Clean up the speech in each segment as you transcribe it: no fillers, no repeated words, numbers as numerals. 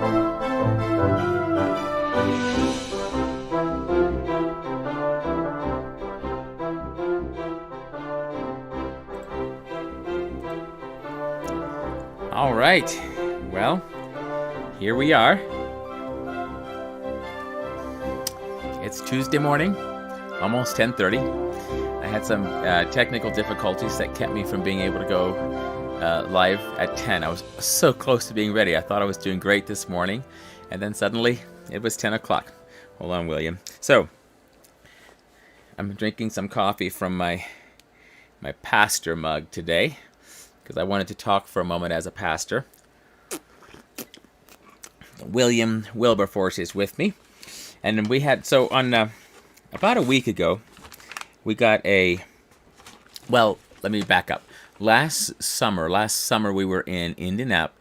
All right. Well, here we are. It's Tuesday morning, almost 10:30. I had some technical difficulties that kept me from being able to go live at 10. I was so close to being ready. I thought I was doing great this morning, and then suddenly it was 10 o'clock. Hold on, William. So, I'm drinking some coffee from my pastor mug today, because I wanted to talk for a moment as a pastor. William Wilberforce is with me. And we had, so on about a week ago, we got well, let me back up. Last summer we were in Indianapolis.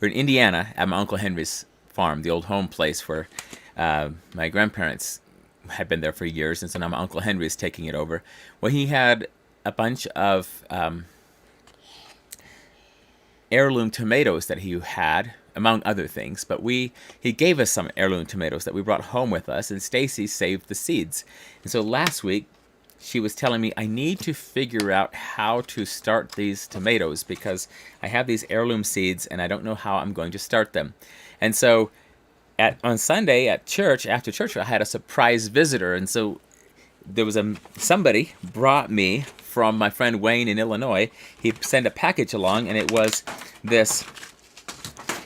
We were in Indiana at my Uncle Henry's farm, the old home place where my grandparents had been there for years, and so now my Uncle Henry is taking it over. Well, he had a bunch of heirloom tomatoes that he had, among other things, but he gave us some heirloom tomatoes that we brought home with us, and Stacy saved the seeds. And so last week, she was telling me I need to figure out how to start these tomatoes because I have these heirloom seeds and I don't know how I'm going to start them. And so on Sunday at church, after church, I had a surprise visitor, and so there was somebody brought me from my friend Wayne in Illinois. He sent a package along, and it was this.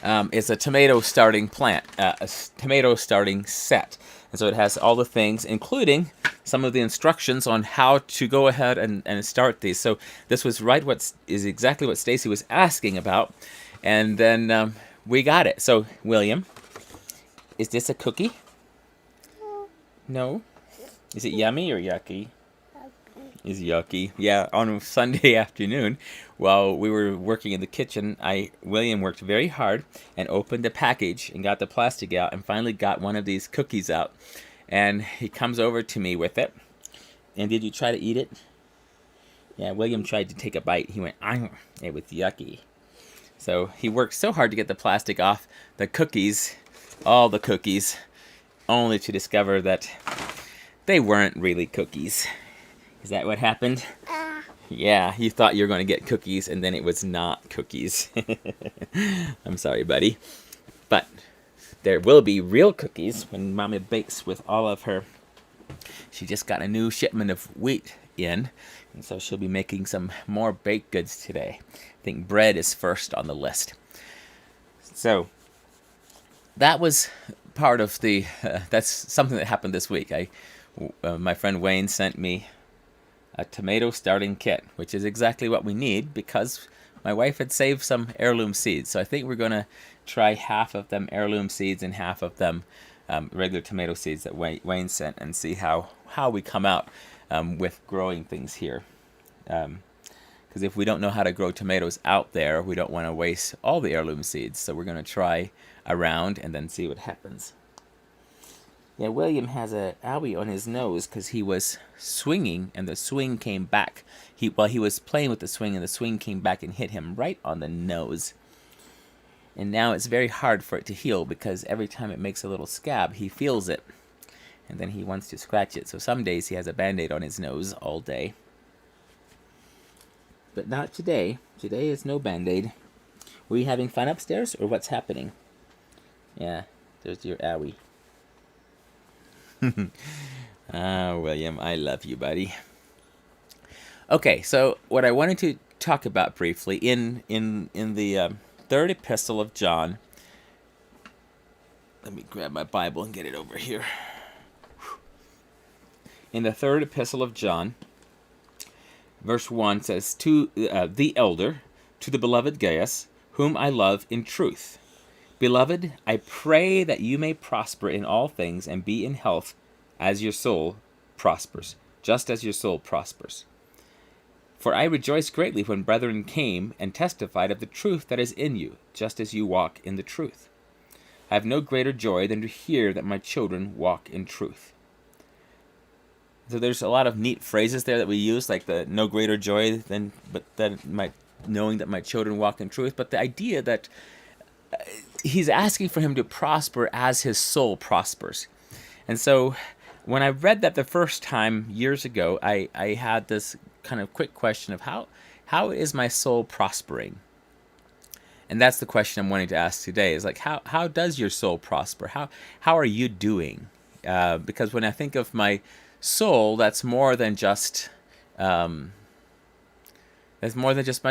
It's a tomato starting plant, a tomato starting set. And so it has all the things, including some of the instructions on how to go ahead and start these. So this was exactly what Stacy was asking about. And then we got it. So, William, is this a cookie? No? Is it yummy or yucky? Is yucky. Yeah, on a Sunday afternoon, while we were working in the kitchen, William worked very hard and opened the package and got the plastic out and finally got one of these cookies out. And he comes over to me with it. And did you try to eat it? Yeah, William tried to take a bite. He went, it was yucky. So he worked so hard to get the plastic off the cookies, all the cookies, only to discover that they weren't really cookies. Is that what happened? Yeah, you thought you were going to get cookies, and then it was not cookies. I'm sorry, buddy. But there will be real cookies when Mommy bakes with all of her. She just got a new shipment of wheat in, and so she'll be making some more baked goods today. I think bread is first on the list. So that was part of that's something that happened this week. My friend Wayne sent me a tomato starting kit, which is exactly what we need because my wife had saved some heirloom seeds. So I think we're going to try half of them heirloom seeds and half of them regular tomato seeds that Wayne sent and see how we come out with growing things here. Because if we don't know how to grow tomatoes out there, we don't want to waste all the heirloom seeds. So we're going to try around and then see what happens. Yeah, William has a owie on his nose because he was swinging and the swing came back. He was playing with the swing and the swing came back and hit him right on the nose. And now it's very hard for it to heal because every time it makes a little scab, he feels it. And then he wants to scratch it. So some days he has a Band-Aid on his nose all day. But not today. Today is no Band-Aid. Were you having fun upstairs or what's happening? Yeah, there's your owie. William, I love you, buddy. Okay, so what I wanted to talk about briefly in the third epistle of John. Let me grab my Bible and get it over here. In the third epistle of John, verse 1 says, to the elder, to the beloved Gaius, whom I love in truth. Beloved, I pray that you may prosper in all things and be in health as your soul prospers, just as your soul prospers. For I rejoiced greatly when brethren came and testified of the truth that is in you, just as you walk in the truth. I have no greater joy than to hear that my children walk in truth. So there's a lot of neat phrases there that we use, like the no greater joy than knowing that my children walk in truth. But the idea that he's asking for him to prosper as his soul prospers. And so when I read that the first time years ago, I had this kind of quick question of how is my soul prospering? And that's the question I'm wanting to ask today is like, how does your soul prosper? How are you doing? Because when I think of my soul, that's more than just my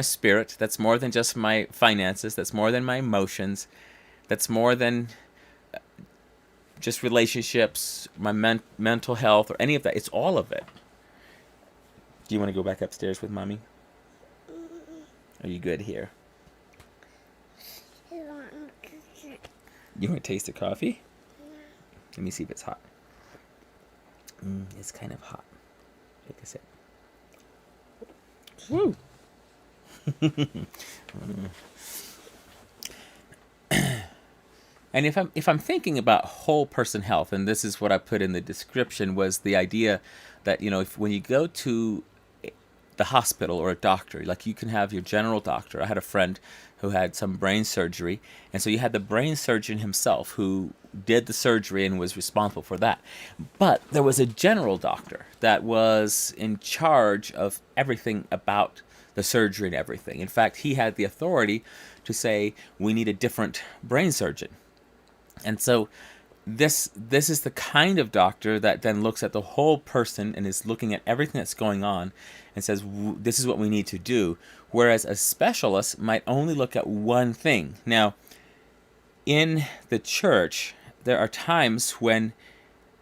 spirit. That's more than just my finances. That's more than my emotions. That's more than just relationships, my mental health, or any of that. It's all of it. Do you want to go back upstairs with Mommy? Are you good here? You want to taste the coffee? Let me see if it's hot. It's kind of hot. Take a sip. Woo! And if I'm thinking about whole person health, and this is what I put in the description, was the idea that, when you go to the hospital or a doctor, like you can have your general doctor. I had a friend who had some brain surgery, and so you had the brain surgeon himself who did the surgery and was responsible for that. But there was a general doctor that was in charge of everything about the surgery and everything. In fact, he had the authority to say, we need a different brain surgeon. And so this is the kind of doctor that then looks at the whole person and is looking at everything that's going on and says, this is what we need to do. Whereas a specialist might only look at one thing. Now, in the church, there are times when,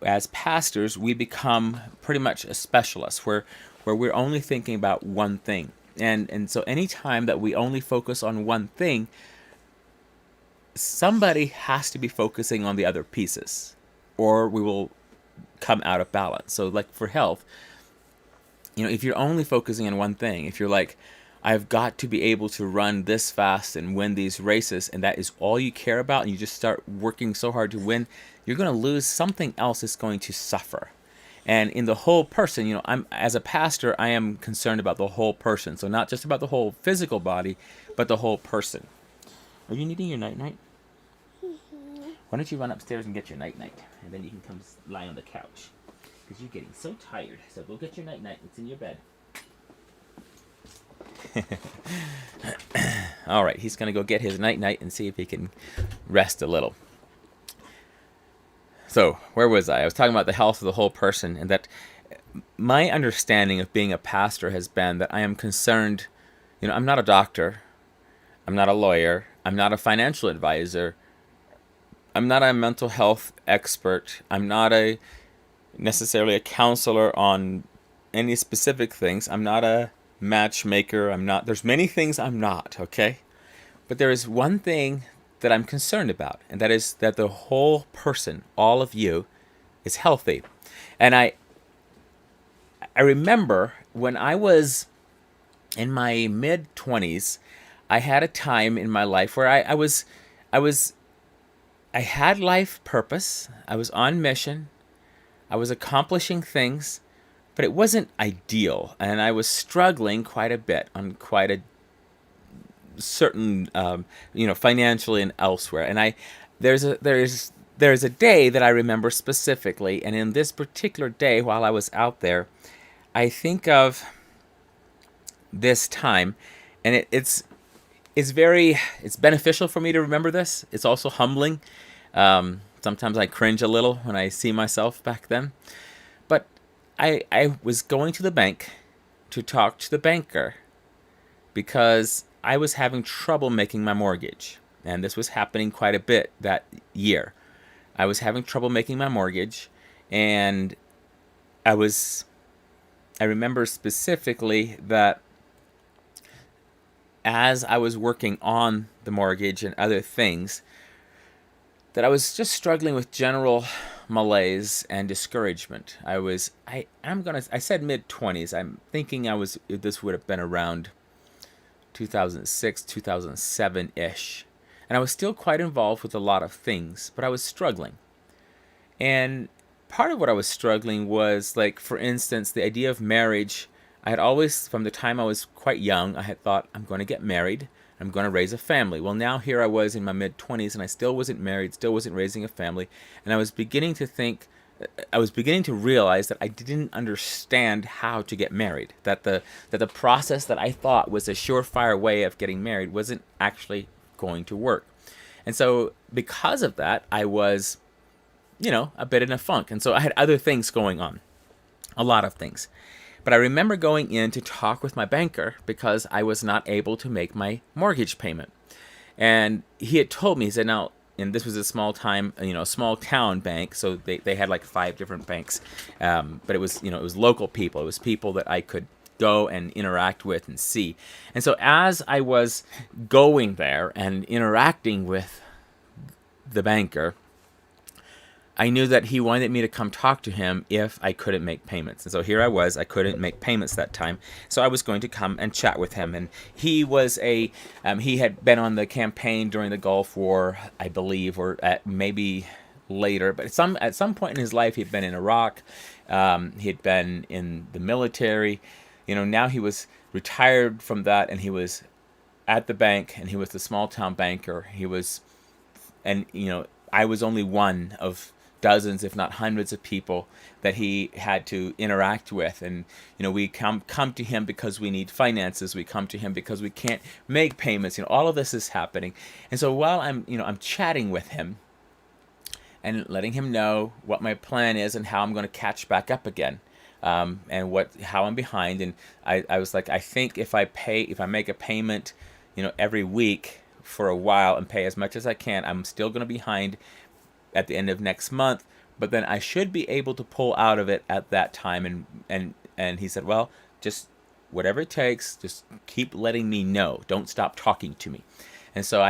as pastors, we become pretty much a specialist, where we're only thinking about one thing. And so any time that we only focus on one thing, somebody has to be focusing on the other pieces, or we will come out of balance. So like for health, if you're only focusing on one thing, if you're like, I've got to be able to run this fast and win these races, and that is all you care about, and you just start working so hard to win, you're going to lose. Something else is going to suffer. And in the whole person, as a pastor, I am concerned about the whole person. So not just about the whole physical body, but the whole person. Are you needing your night-night? Why don't you run upstairs and get your night-night, and then you can come lie on the couch, because you're getting so tired. So go get your night-night. It's in your bed. All right, he's going to go get his night-night and see if he can rest a little. So where was I? I was talking about the health of the whole person, and that my understanding of being a pastor has been that I am concerned. I'm not a doctor. I'm not a lawyer. I'm not a financial advisor. I'm not a mental health expert. I'm not necessarily a counselor on any specific things. I'm not a matchmaker. There's many things I'm not, okay? But there is one thing that I'm concerned about, and that is that the whole person, all of you, is healthy. And I remember when I was in my mid-20s, I had a time in my life where I had life purpose. I was on mission. I was accomplishing things, but it wasn't ideal, and I was struggling quite a bit on quite a certain, financially and elsewhere. And there's a day that I remember specifically, and in this particular day, while I was out there, I think of this time, and it's beneficial for me to remember this. It's also humbling. Sometimes I cringe a little when I see myself back then. But I was going to the bank to talk to the banker because I was having trouble making my mortgage. And this was happening quite a bit that year. I was having trouble making my mortgage, and I remember specifically that as I was working on the mortgage and other things, that I was just struggling with general malaise and discouragement. I said mid-20s. I'm thinking this would have been around 2006, 2007-ish. And I was still quite involved with a lot of things, but I was struggling. And part of what I was struggling was, like, for instance, the idea of marriage. I had always, from the time I was quite young, I had thought, I'm going to get married. I'm going to raise a family. Well, now here I was in my mid-20s, and I still wasn't married, still wasn't raising a family, and I was beginning to realize that I didn't understand how to get married. That the process that I thought was a surefire way of getting married wasn't actually going to work. And so because of that, I was, a bit in a funk. And so I had other things going on, a lot of things. But I remember going in to talk with my banker because I was not able to make my mortgage payment. And he had told me, he said, now, and this was a small town bank, so they had like 5 different banks. But it was, it was local people. It was people that I could go and interact with and see. And so as I was going there and interacting with the banker, I knew that he wanted me to come talk to him if I couldn't make payments. And so here I couldn't make payments that time. So I was going to come and chat with him. And he was he had been on the campaign during the Gulf War, I believe, or maybe later. But at some point in his life, he'd been in Iraq. He had been in the military. Now he was retired from that, and he was at the bank, and he was the small town banker. I was only one of dozens, if not hundreds of people that he had to interact with. And, we come to him because we need finances. We come to him because we can't make payments. All of this is happening. And so while I'm chatting with him and letting him know what my plan is and how I'm going to catch back up again, and how I'm behind. And I was like, I think if I make a payment, every week for a while and pay as much as I can, I'm still going to be behind at the end of next month, but then I should be able to pull out of it at that time. And he said, well, just whatever it takes, just keep letting me know. Don't stop talking to me. And so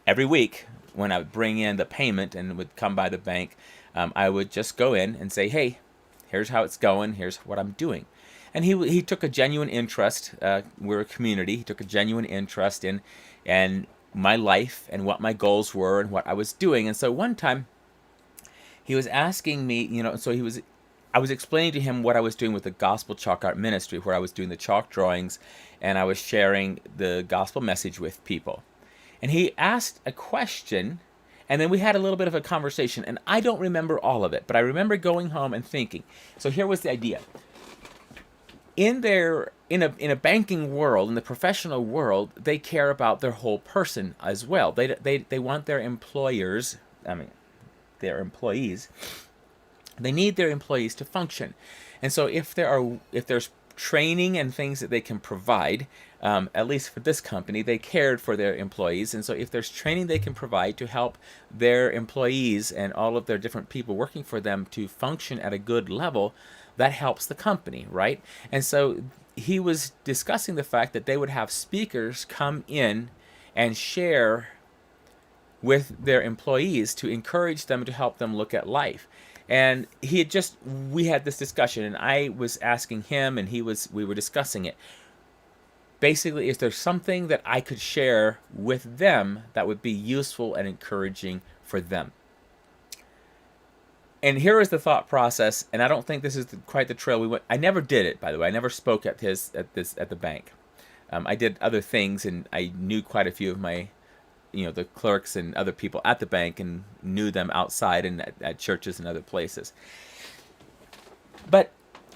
every week when I would bring in the payment and would come by the bank, I would just go in and say, hey, here's how it's going. Here's what I'm doing. And he took a genuine interest. We're a community. He took a genuine interest in my life and what my goals were and what I was doing. And so one time he was asking me, I was explaining to him what I was doing with the Gospel Chalk Art Ministry, where I was doing the chalk drawings and I was sharing the gospel message with people. And he asked a question, and then we had a little bit of a conversation, and I don't remember all of it, but I remember going home and thinking. So here was the idea. In a banking world, in the professional world, they care about their whole person as well. They want their employees, they need their employees to function. And so if there's training and things that they can provide, at least for this company, they cared for their employees. And so if there's training they can provide to help their employees and all of their different people working for them to function at a good level, that helps the company, right? And so he was discussing the fact that they would have speakers come in and share with their employees to encourage them, to help them look at life. And we had this discussion, and I was asking him, and we were discussing it. Basically, is there something that I could share with them that would be useful and encouraging for them? And here is the thought process, and I don't think this is quite the trail we went. I never did it, by the way. I never spoke at the bank. I did other things, and I knew quite a few of my, the clerks and other people at the bank, and knew them outside and at churches and other places. But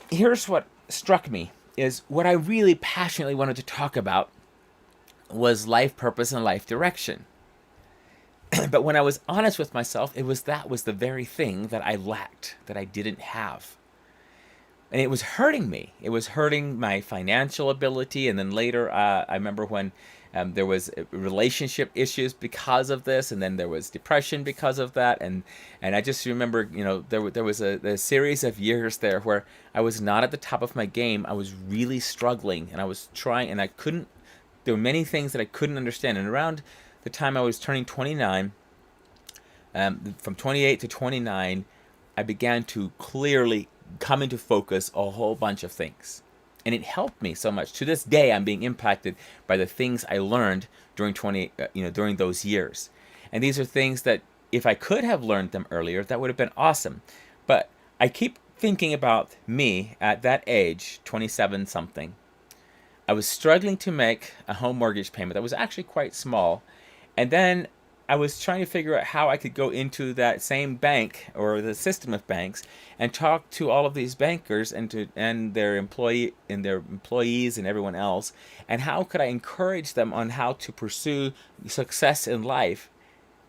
here's what struck me, is what I really passionately wanted to talk about was life purpose and life direction. But when I was honest with myself, that was the very thing that I lacked, that I didn't have. And it was hurting me. It was hurting my financial ability. And then later, I remember when there was relationship issues because of this, and then there was depression because of that. And I just remember, there was a series of years there where I was not at the top of my game. I was really struggling, and I was trying, and I couldn't. There were many things that I couldn't understand. And around the time I was turning 29, from 28 to 29, I began to clearly come into focus a whole bunch of things. And it helped me so much. To this day, I'm being impacted by the things I learned during during those years. And these are things that if I could have learned them earlier, that would have been awesome. But I keep thinking about me at that age, 27 something. I was struggling to make a home mortgage payment that was actually quite small. And then I was trying to figure out how I could go into that same bank or the system of banks and talk to all of these bankers and their employees and everyone else, and how could I encourage them on how to pursue success in life.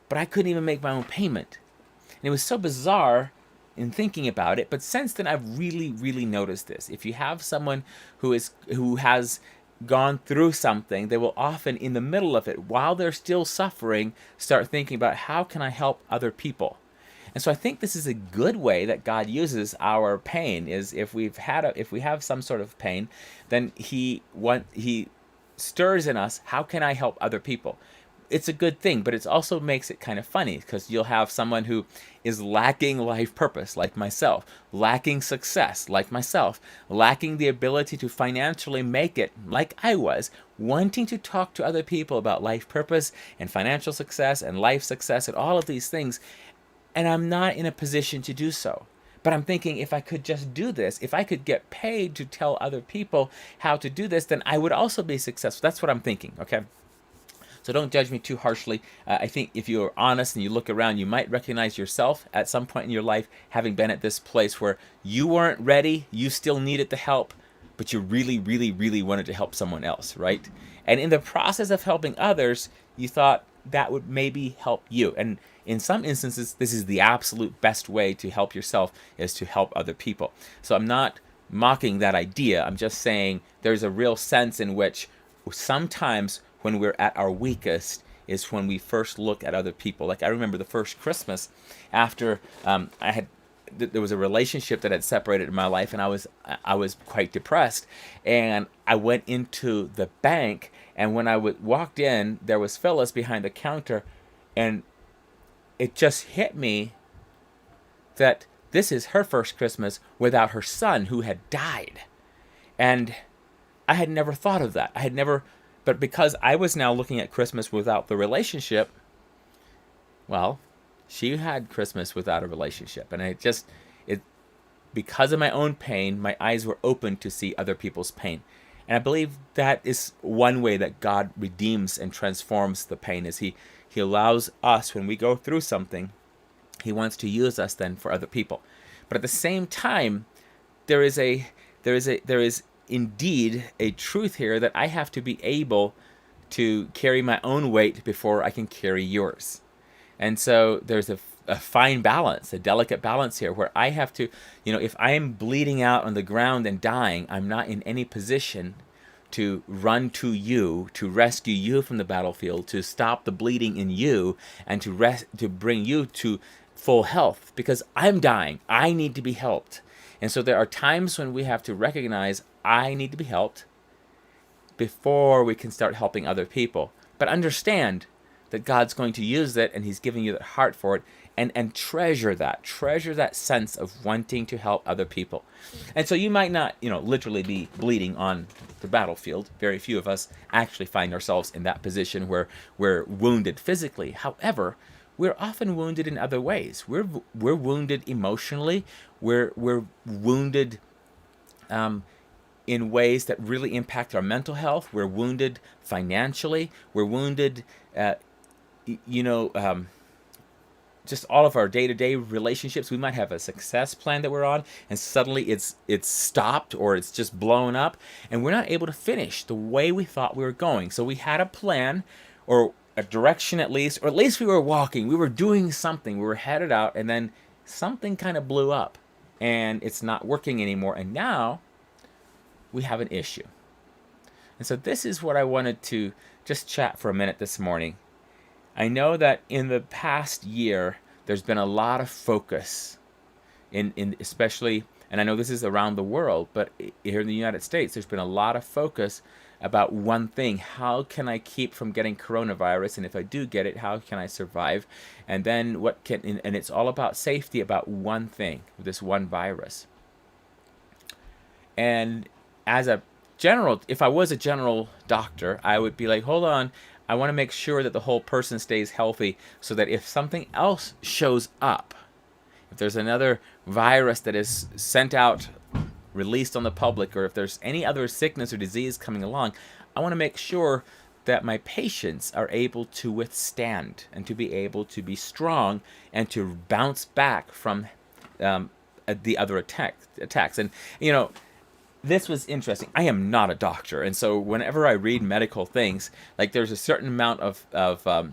But I couldn't even make my own payment. And it was so bizarre in thinking about it, but since then I've really noticed this. If you have someone who has gone through something, they will often, in the middle of it, while they're still suffering, start thinking about how can I help other people. And so I think this is a good way that God uses our pain. Is if we have some sort of pain, then He stirs in us, how can I help other people? It's a good thing, but it also makes it kind of funny, because you'll have someone who is lacking life purpose, like myself, lacking success, like myself, lacking the ability to financially make it, like I was, wanting to talk to other people about life purpose and financial success and life success and all of these things, and I'm not in a position to do so. But I'm thinking, if I could just do this, if I could get paid to tell other people how to do this, then I would also be successful. That's what I'm thinking, okay? So don't judge me too harshly. I think if you're honest and you look around, you might recognize yourself at some point in your life having been at this place where you weren't ready, you still needed the help, but you really wanted to help someone else, right? And in the process of helping others, you thought that would maybe help you. And in some instances, this is the absolute best way to help yourself, is to help other people. So I'm not mocking that idea. I'm just saying there's a real sense in which sometimes when we're at our weakest is when we first look at other people. Like I remember the first Christmas after there was a relationship that had separated in my life, and I was quite depressed, and I went into the bank, and when I walked in, there was Phyllis behind the counter, and it just hit me that this is her first Christmas without her son, who had died. And I had never thought of that. But because I was now looking at Christmas without the relationship, well, she had Christmas without a relationship. And because of my own pain, my eyes were open to see other people's pain. And I believe that is one way that God redeems and transforms the pain, is He allows us, when we go through something, He wants to use us then for other people. But at the same time, there is indeed a truth here that I have to be able to carry my own weight before I can carry yours. And so there's a fine balance, a delicate balance here, where I have to, if I am bleeding out on the ground and dying, I'm not in any position to run to you, to rescue you from the battlefield, to stop the bleeding in you, and to bring you to full health, because I'm dying. I need to be helped. And so there are times when we have to recognize, I need to be helped before we can start helping other people. But understand that God's going to use it, and He's giving you the heart for it, and treasure that sense of wanting to help other people. And so you might not, literally be bleeding on the battlefield. Very few of us actually find ourselves in that position where we're wounded physically. However, we're often wounded in other ways. We're wounded emotionally. We're wounded in ways that really impact our mental health. We're wounded financially. We're wounded, just all of our day-to-day relationships. We might have a success plan that we're on, and suddenly it's stopped, or it's just blown up, and we're not able to finish the way we thought we were going. So we had a plan, or a direction at least, or at least we were walking. We were doing something. We were headed out, and then something kind of blew up, and it's not working anymore, and now we have an issue. And so this is what I wanted to just chat for a minute this morning. I know that in the past year, there's been a lot of focus in especially, and I know this is around the world, but here in the United States, there's been a lot of focus about one thing. How can I keep from getting coronavirus? And if I do get it, how can I survive? And then and it's all about safety, about one thing, this one virus. And as a general, if I was a general doctor, I would be like, hold on, I want to make sure that the whole person stays healthy, so that if something else shows up, if there's another virus that is sent out released on the public, or if there's any other sickness or disease coming along, I want to make sure that my patients are able to withstand and to be able to be strong and to bounce back from the other attacks. And, this was interesting. I am not a doctor, and so whenever I read medical things, like there's a certain amount of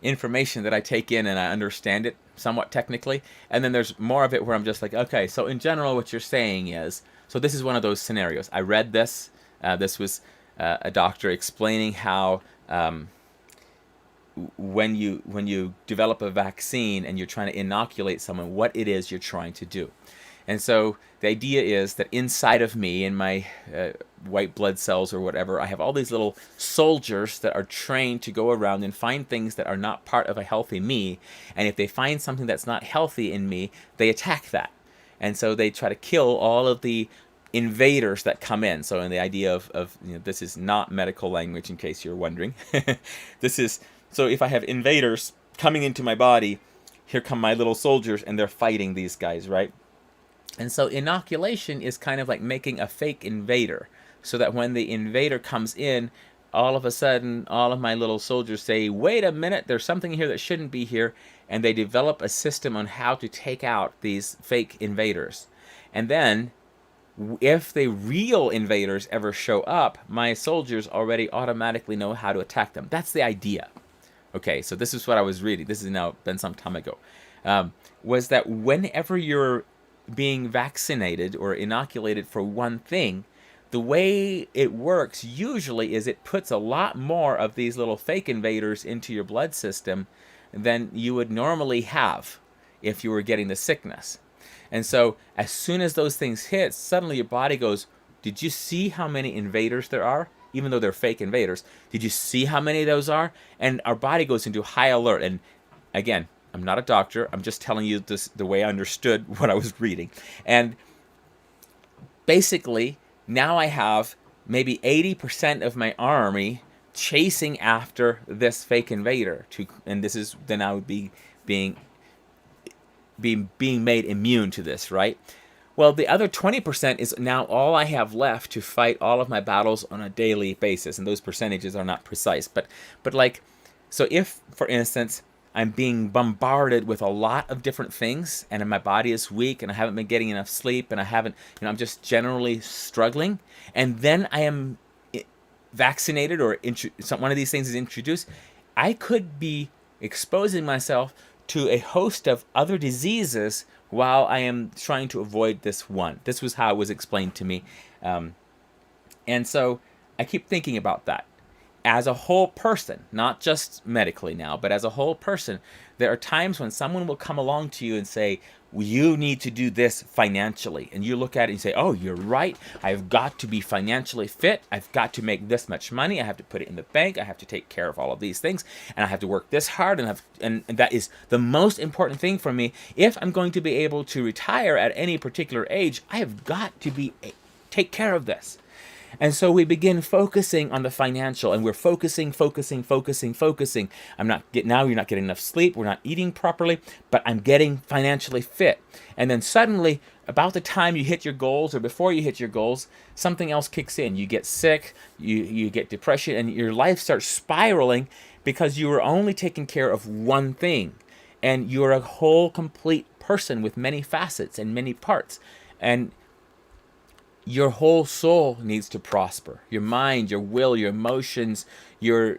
information that I take in and I understand it somewhat technically, and then there's more of it where I'm just like, okay, so in general what you're saying is, so this is one of those scenarios. I read this. This was a doctor explaining how when you develop a vaccine and you're trying to inoculate someone, what it is you're trying to do. And so the idea is that inside of me, in my white blood cells or whatever, I have all these little soldiers that are trained to go around and find things that are not part of a healthy me. And if they find something that's not healthy in me, they attack that. And so they try to kill all of the invaders that come in. So in the idea of this is not medical language, in case you're wondering. So if I have invaders coming into my body, here come my little soldiers, and they're fighting these guys, right? And so inoculation is kind of like making a fake invader, so that when the invader comes in, all of a sudden, all of my little soldiers say, wait a minute, there's something here that shouldn't be here, and they develop a system on how to take out these fake invaders. And then, if the real invaders ever show up, my soldiers already automatically know how to attack them. That's the idea. Okay, so this is what I was reading. This has now been some time ago. Was that whenever you're being vaccinated or inoculated for one thing, the way it works usually is it puts a lot more of these little fake invaders into your blood system than you would normally have if you were getting the sickness. And so as soon as those things hit, suddenly your body goes, did you see how many invaders there are? Even though they're fake invaders, did you see how many of those are? And our body goes into high alert. And again, I'm not a doctor. I'm just telling you this the way I understood what I was reading. And basically, now I have maybe 80% of my army chasing after this fake invader. And this is, then I would be being made immune to this, right? Well, the other 20% is now all I have left to fight all of my battles on a daily basis. And those percentages are not precise. But like, so if, for instance, I'm being bombarded with a lot of different things, and my body is weak, and I haven't been getting enough sleep, and I'm just generally struggling, and then I am vaccinated or one of these things is introduced, I could be exposing myself to a host of other diseases while I am trying to avoid this one. This was how it was explained to me. And so I keep thinking about that. As a whole person, not just medically now, but as a whole person, there are times when someone will come along to you and say, well, you need to do this financially. And you look at it and say, oh, you're right. I've got to be financially fit. I've got to make this much money. I have to put it in the bank. I have to take care of all of these things. And I have to work this hard. And that is the most important thing for me. If I'm going to be able to retire at any particular age, I have got to take care of this. And so we begin focusing on the financial, and we're focusing. Now you're not getting enough sleep. We're not eating properly, but I'm getting financially fit. And then suddenly, about the time you hit your goals or before you hit your goals, something else kicks in. You get sick, you get depression, and your life starts spiraling because you were only taking care of one thing. And you're a whole, complete person with many facets and many parts. And your whole soul needs to prosper. Your mind, your will, your emotions, your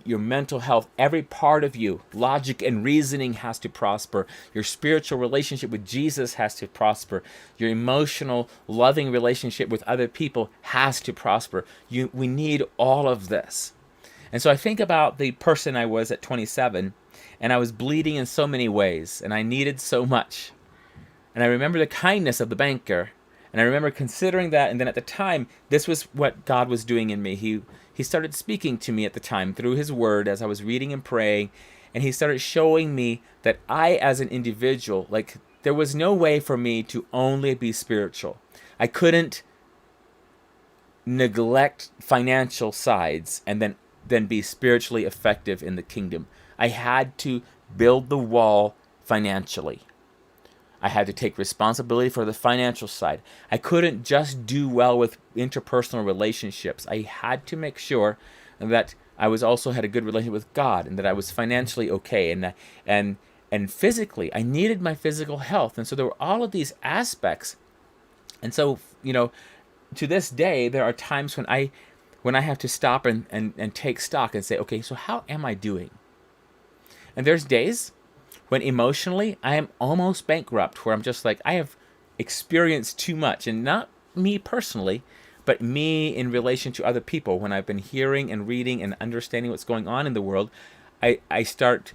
mental health, every part of you, logic and reasoning has to prosper. Your spiritual relationship with Jesus has to prosper. Your emotional, loving relationship with other people has to prosper. We need all of this. And so I think about the person I was at 27, and I was bleeding in so many ways, and I needed so much. And I remember the kindness of the banker. And I remember considering that, and then at the time, this was what God was doing in me. He started speaking to me at the time through His Word as I was reading and praying, and He started showing me that I, as an individual, there was no way for me to only be spiritual. I couldn't neglect financial sides and then be spiritually effective in the kingdom. I had to build the wall financially. I had to take responsibility for the financial side. I couldn't just do well with interpersonal relationships. I had to make sure that I was also had a good relationship with God, and that I was financially okay, and physically. I needed my physical health. And so there were all of these aspects. And so, to this day, there are times when I have to stop and take stock and say, okay, so how am I doing? And there's days when emotionally I am almost bankrupt, where I'm just like, I have experienced too much, and not me personally, but me in relation to other people. When I've been hearing and reading and understanding what's going on in the world, I start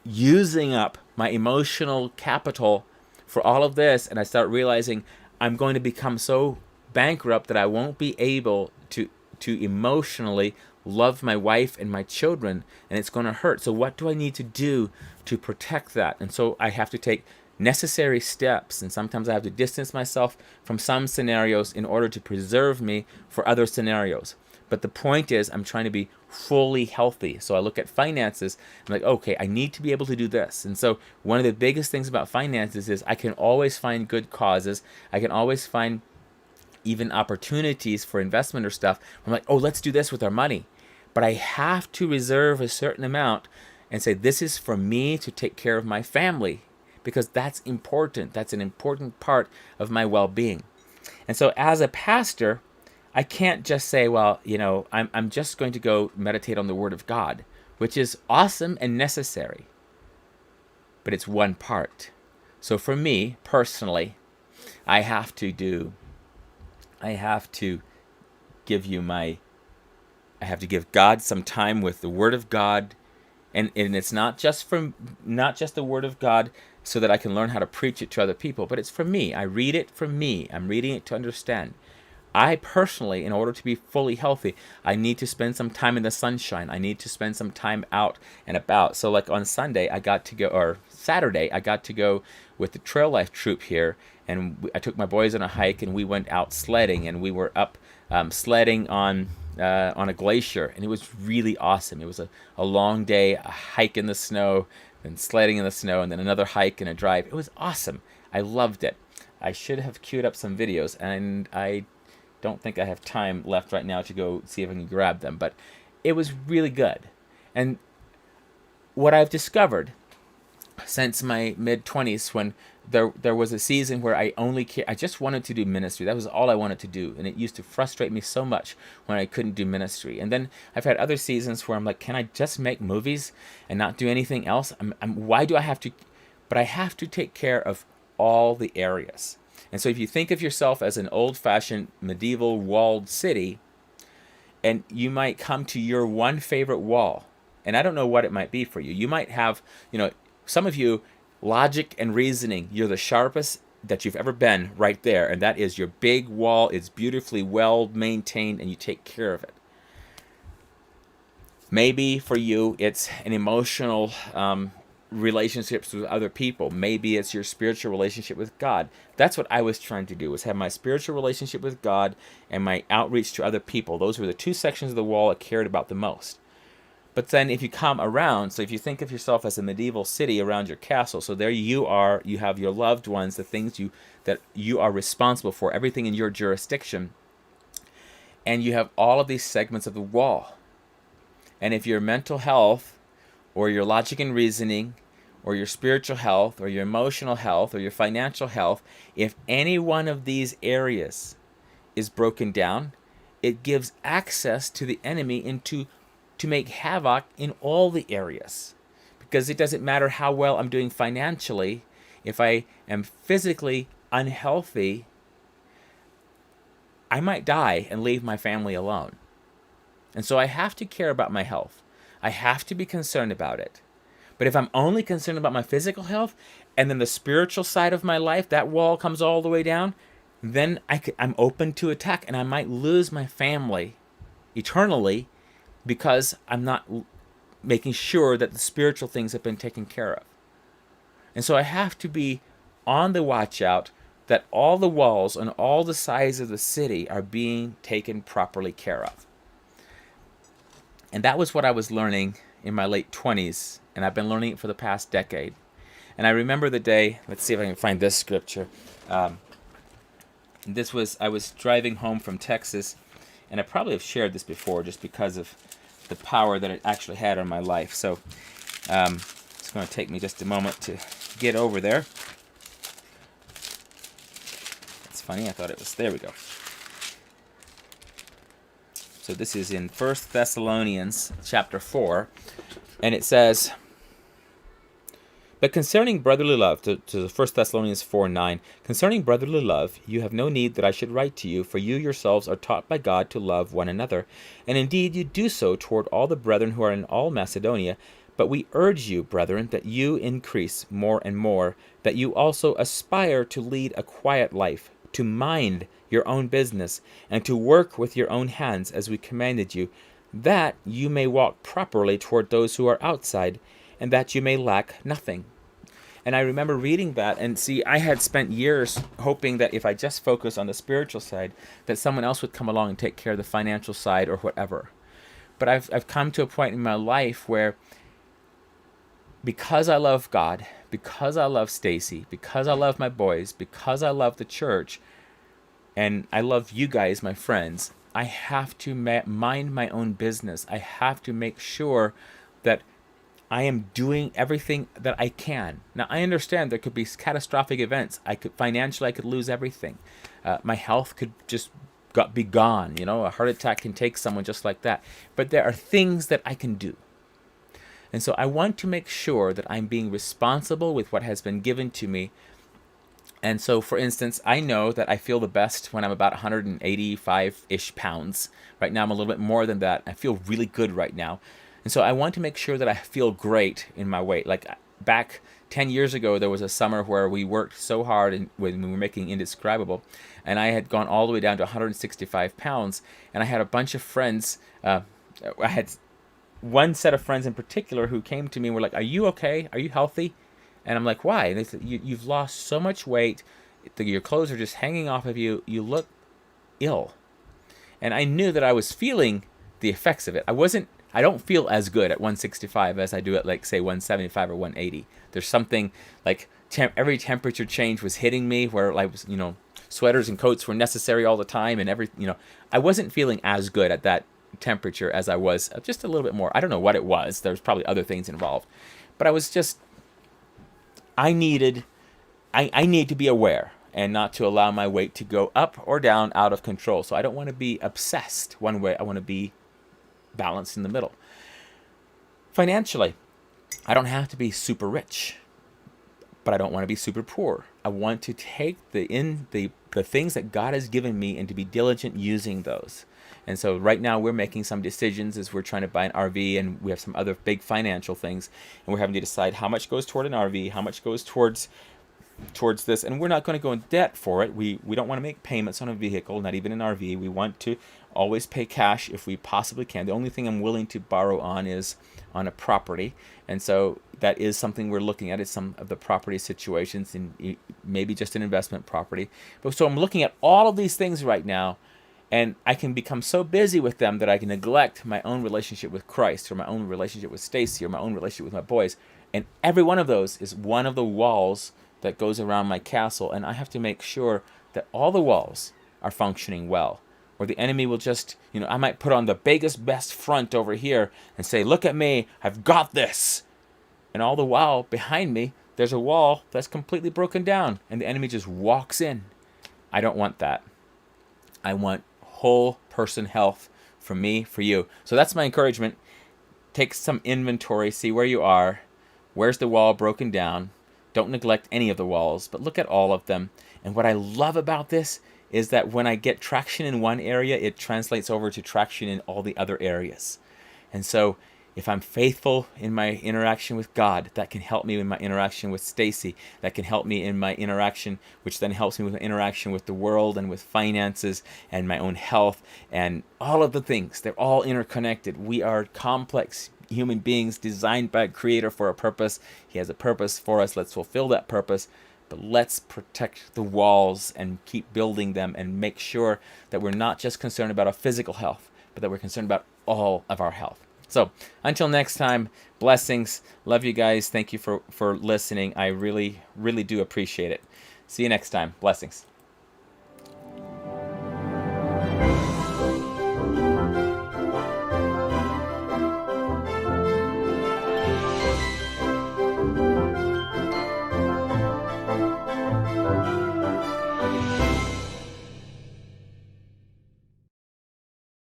using up my emotional capital for all of this, and I start realizing I'm going to become so bankrupt that I won't be able to emotionally love my wife and my children, and it's going to hurt. So what do I need to do to protect that? And so I have to take necessary steps, and sometimes I have to distance myself from some scenarios in order to preserve me for other scenarios. But the point is, I'm trying to be fully healthy. So I look at finances, I'm like, okay, I need to be able to do this. And so one of the biggest things about finances is I can always find good causes. I can always find even opportunities for investment or stuff. I'm like, oh, let's do this with our money. But I have to reserve a certain amount and say, this is for me to take care of my family, because that's important. That's an important part of my well-being. And so as a pastor, I can't just say, well, I'm just going to go meditate on the Word of God, which is awesome and necessary, but it's one part. So for me personally, I have to give God some time with the Word of God, and it's not just the Word of God so that I can learn how to preach it to other people, but it's for me. I read it for me. I'm reading it to understand. I personally, in order to be fully healthy, I need to spend some time in the sunshine. I need to spend some time out and about. So like on Saturday, I got to go with the Trail Life troop here, and I took my boys on a hike, and we went out sledding, and we were up sledding on a glacier, and it was really awesome. It was a long day, a hike in the snow, and sledding in the snow, and then another hike and a drive. It was awesome. I loved it. I should have queued up some videos, and I don't think I have time left right now to go see if I can grab them, but it was really good. And what I've discovered since my mid-20s, when there was a season where I just wanted to do ministry. That was all I wanted to do, and it used to frustrate me so much when I couldn't do ministry. And then I've had other seasons where I'm like, can I just make movies and not do anything else? Why do I have to? But I have to take care of all the areas. And so if you think of yourself as an old-fashioned medieval walled city, and you might come to your one favorite wall, and I don't know what it might be for you. You might have, some of you, logic and reasoning, you're the sharpest that you've ever been right there, and that is your big wall. It's beautifully well maintained, and you take care of it. Maybe for you, it's an emotional relationships with other people. Maybe it's your spiritual relationship with God. That's what I was trying to do, was have my spiritual relationship with God and my outreach to other people. Those were the two sections of the wall I cared about the most. But then if you come around, so if you think of yourself as a medieval city around your castle, so there you are, you have your loved ones, the things that you are responsible for, everything in your jurisdiction, and you have all of these segments of the wall. And if your mental health, or your logic and reasoning, or your spiritual health, or your emotional health, or your financial health, if any one of these areas is broken down, it gives access to the enemy to make havoc in all the areas. Because it doesn't matter how well I'm doing financially, if I am physically unhealthy, I might die and leave my family alone. And so I have to care about my health. I have to be concerned about it. But if I'm only concerned about my physical health, and then the spiritual side of my life, that wall comes all the way down, then I'm open to attack, and I might lose my family eternally because I'm not making sure that the spiritual things have been taken care of. And so I have to be on the watch out that all the walls on all the sides of the city are being taken properly care of. And that was what I was learning in my late 20s, and I've been learning it for the past decade. And I remember the day, let's see if I can find this scripture. I was driving home from Texas, and I probably have shared this before just because of the power that it actually had on my life. So it's going to take me just a moment to get over there. It's funny, I thought it was, there we go. So this is in 1 Thessalonians chapter 4, and it says, but concerning brotherly love, to 1 Thessalonians 4:9, concerning brotherly love, you have no need that I should write to you, for you yourselves are taught by God to love one another. And indeed you do so toward all the brethren who are in all Macedonia. But we urge you, brethren, that you increase more and more, that you also aspire to lead a quiet life, to mind your own business, and to work with your own hands as we commanded you, that you may walk properly toward those who are outside, and that you may lack nothing. And I remember reading that, and see, I had spent years hoping that if I just focus on the spiritual side, that someone else would come along and take care of the financial side or whatever. But I've come to a point in my life where, because I love God, because I love Stacy, because I love my boys, because I love the church, and I love you guys, my friends, I have to mind my own business. I have to make sure that I am doing everything that I can. Now, I understand there could be catastrophic events. I could lose everything. My health could just be gone. You know, a heart attack can take someone just like that. But there are things that I can do. And so I want to make sure that I'm being responsible with what has been given to me. And so, for instance, I know that I feel the best when I'm about 185-ish pounds. Right now, I'm a little bit more than that. I feel really good right now. And so I want to make sure that I feel great in my weight. Like back 10 years ago, there was a summer where we worked so hard when we were making Indescribable, and I had gone all the way down to 165 pounds, and I had a bunch of friends. I had one set of friends in particular who came to me and were like, are you okay? Are you healthy? And I'm like, why? And they said, you've lost so much weight. Your clothes are just hanging off of you. You look ill. And I knew that I was feeling the effects of it. I don't feel as good at 165 as I do at, like, say, 175 or 180. There's something like every temperature change was hitting me where, like, sweaters and coats were necessary all the time, and I wasn't feeling as good at that temperature as I was just a little bit more. I don't know what it was. There's probably other things involved, but I need to be aware and not to allow my weight to go up or down out of control. So I don't want to be obsessed one way. I want to be balanced in the middle. Financially, I don't have to be super rich, but I don't want to be super poor. I want to take the things that God has given me and to be diligent using those. And so right now we're making some decisions as we're trying to buy an RV, and we have some other big financial things, and we're having to decide how much goes toward an RV, how much goes towards this, and we're not going to go in debt for it. We don't want to make payments on a vehicle, not even an RV. We want to always pay cash if we possibly can. The only thing I'm willing to borrow on is on a property, and so that is something we're looking at, is some of the property situations, and maybe just an investment property. But so I'm looking at all of these things right now, and I can become so busy with them that I can neglect my own relationship with Christ, or my own relationship with Stacy, or my own relationship with my boys. And every one of those is one of the walls that goes around my castle, and I have to make sure that all the walls are functioning well. Or the enemy will just, I might put on the biggest, best front over here and say, look at me, I've got this. And all the while, behind me, there's a wall that's completely broken down, and the enemy just walks in. I don't want that. I want whole person health for me, for you. So that's my encouragement. Take some inventory, see where you are. Where's the wall broken down? Don't neglect any of the walls, but look at all of them. And what I love about this is that when I get traction in one area, it translates over to traction in all the other areas. And so if I'm faithful in my interaction with God, that can help me in my interaction with Stacy. That can help me in my interaction, which then helps me with my interaction with the world and with finances and my own health and all of the things. They're all interconnected. We are complex human beings designed by a creator for a purpose. He has a purpose for us. Let's fulfill that purpose. But let's protect the walls and keep building them and make sure that we're not just concerned about our physical health, but that we're concerned about all of our health. So until next time, blessings. Love you guys. Thank you for listening. I really, really do appreciate it. See you next time. Blessings.